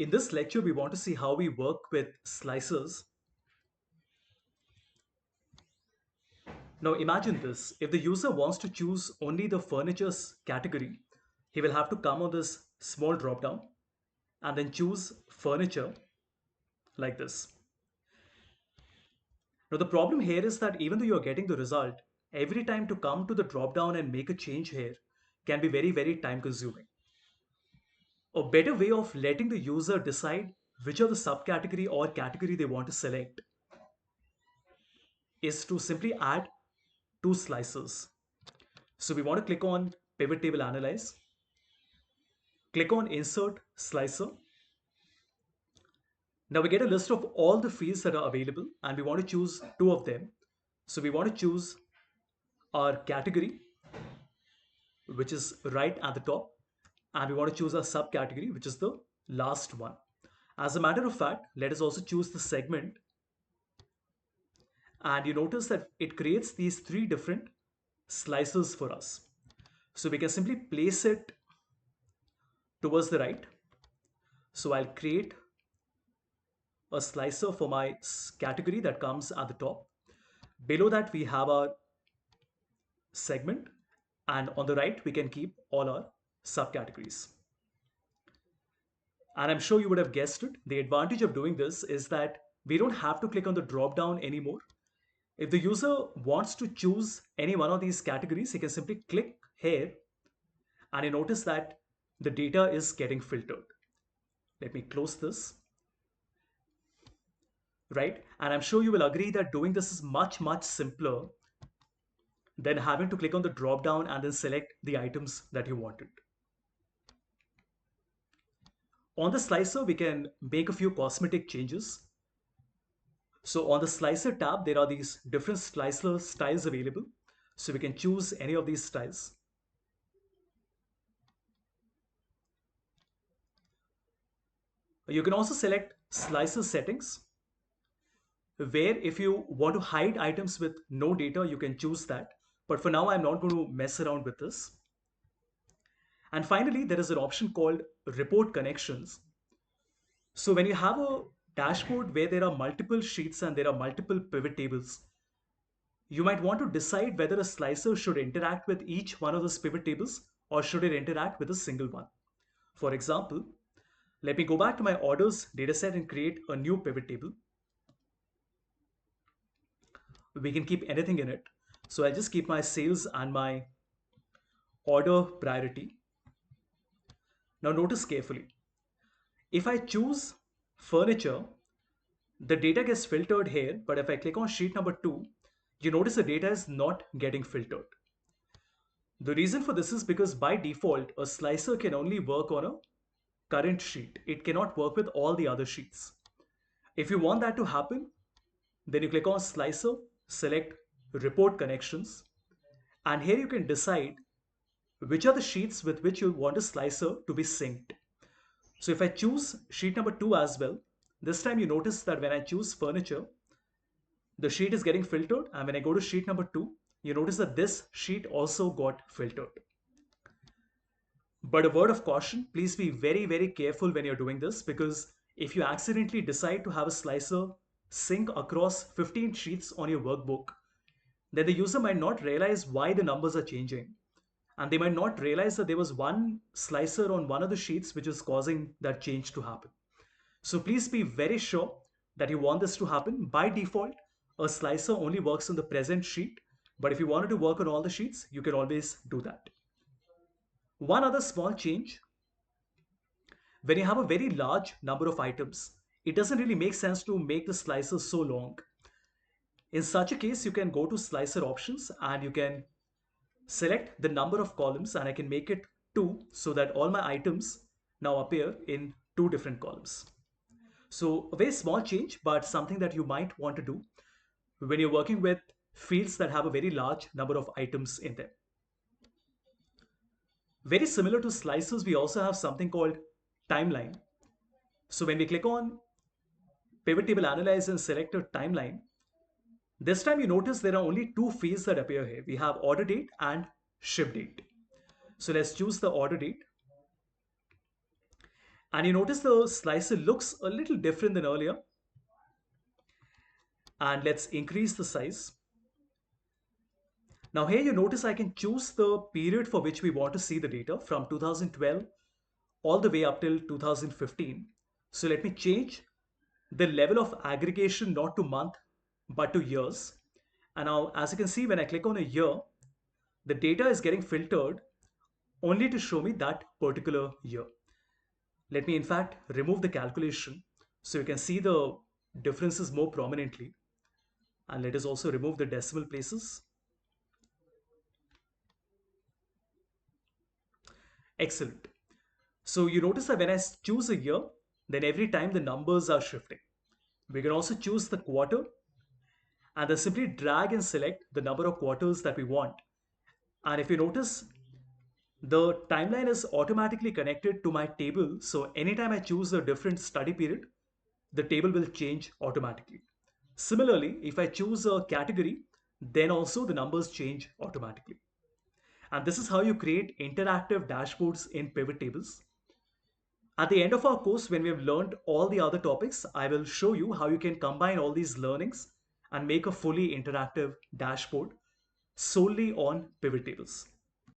In this lecture, we want to see how we work with slicers. Now imagine this. If the user wants to choose only the furniture's category, he will have to come on this small drop down and then choose furniture like this. Now the problem here is that even though you're getting the result, every time to come to the drop down and make a change here can be very time consuming. A better way of letting the user decide which of the subcategory or category they want to select is to simply add two slicers. So we want to click on Pivot Table Analyze, click on Insert Slicer. Now we get a list of all the fields that are available and we want to choose two of them. So we want to choose our category, which is right at the top, and we want to choose our subcategory, which is the last one. As a matter of fact, let us also choose the segment, and you notice that it creates these three different slicers for us. So we can simply place it towards the right. So I'll create a slicer for my category that comes at the top. Below that, we have our segment, and on the right, we can keep all our subcategories. And I'm sure you would have guessed it. The advantage of doing this is that we don't have to click on the drop down anymore. If the user wants to choose any one of these categories, he can simply click here, and you notice that the data is getting filtered. Let me close this. Right? And I'm sure you will agree that doing this is much simpler than having to click on the drop down and then select the items that you wanted. On the slicer, we can make a few cosmetic changes. So on the slicer tab, there are these different slicer styles available. So we can choose any of these styles. You can also select slicer settings, where if you want to hide items with no data, you can choose that. But for now, I'm not going to mess around with this. And finally, there is an option called report connections. So when you have a dashboard where there are multiple sheets and there are multiple pivot tables, you might want to decide whether a slicer should interact with each one of those pivot tables or should it interact with a single one. For example, let me go back to my orders dataset and create a new pivot table. We can keep anything in it. So I'll just keep my sales and my order priority. Now notice carefully. If I choose furniture, the data gets filtered here, but if I click on sheet number 2, you notice the data is not getting filtered. The reason for this is because by default, a slicer can only work on a current sheet. It cannot work with all the other sheets. If you want that to happen, then you click on slicer, select report connections, and here you can decide which are the sheets with which you want a slicer to be synced. So if I choose sheet number 2 as well, this time you notice that when I choose furniture, the sheet is getting filtered, and when I go to sheet number 2, you notice that this sheet also got filtered. But a word of caution, please be very careful when you're doing this, because if you accidentally decide to have a slicer sync across 15 sheets on your workbook, then the user might not realize why the numbers are changing. And they might not realize that there was one slicer on one of the sheets which is causing that change to happen. So please be very sure that you want this to happen. By default, a slicer only works on the present sheet, but if you wanted to work on all the sheets, you can always do that. One other small change, when you have a very large number of items, it doesn't really make sense to make the slicer so long. In such a case, you can go to slicer options and you can select the number of columns, and I can make it 2 so that all my items now appear in 2 different columns. So a very small change, but something that you might want to do when you're working with fields that have a very large number of items in them. Very similar to slicers, we also have something called timeline. So when we click on Pivot Table Analyze and select a timeline, this time you notice there are only two fields that appear here. We have order date and ship date. So let's choose the order date. And you notice the slicer looks a little different than earlier. And let's increase the size. Now here you notice I can choose the period for which we want to see the data from 2012 all the way up till 2015. So let me change the level of aggregation not to month but to years. And now as you can see, when I click on a year, the data is getting filtered only to show me that particular year. Let me in fact remove the calculation so you can see the differences more prominently. And let us also remove the decimal places. Excellent. So you notice that when I choose a year, then every time the numbers are shifting. We can also choose the quarter and then simply drag and select the number of quarters that we want. And if you notice, the timeline is automatically connected to my table. So anytime I choose a different study period, the table will change automatically. Similarly, if I choose a category, then also the numbers change automatically. And this is how you create interactive dashboards in pivot tables. At the end of our course, when we have learned all the other topics, I will show you how you can combine all these learnings and make a fully interactive dashboard solely on pivot tables.